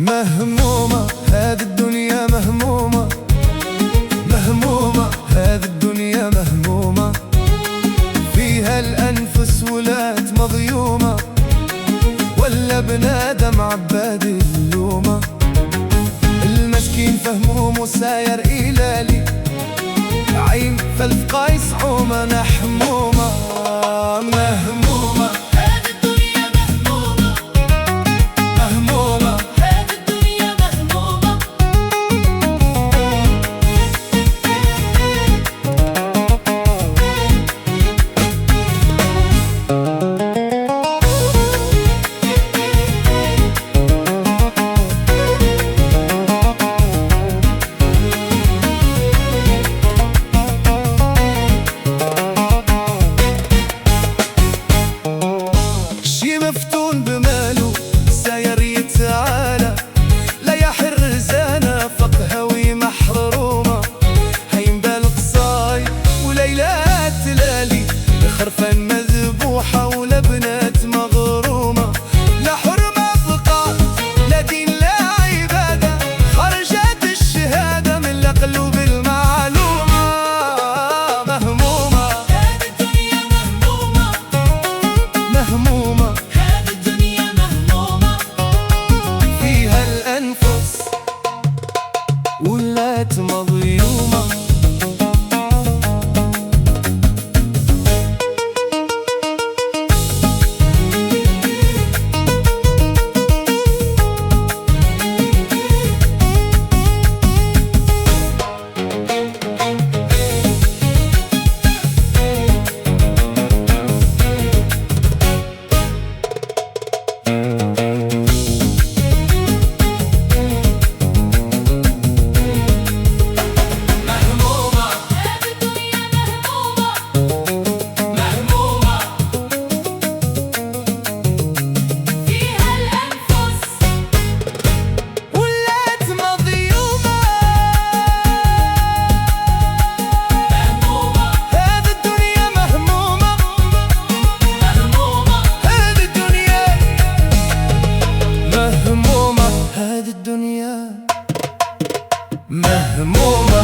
مهمومة هذه الدنيا مهمومة، مهمومة هذه الدنيا مهمومة، فيها الأنفس ولات مضيومة، ولا بنادم عباد اللومة. المسكين فهموم وساير إلالي، عين فلف قايس عومة نحمومة. مهمومة هذه الدنيا مهمومة، مهمومة هذه الدنيا مهمومة. شي مفتون بماله ساير يتعالى، لا يحر زانا فقهوي محرومة، هينبال قصاي وليلات تلالي، خرفان مذبوحة ولا بنات مغرومة، لا حرمة بقى لا دين لا عبادة، خرجت الشهادة من القلوب المعلومة. مهمومة هذه الدنيا مهمومة، مهمومة هذه الدنيا مهمومة. فيها الأنفس ولات مضيومة. مهمومة هذه الدنيا مهمومة، مهمومة فيها الأنفس ولات مضيومة. مهمومة، هذه الدنيا مهمومة، مهمومة هذه الدنيا مهمومة، هذه الدنيا مهمومة.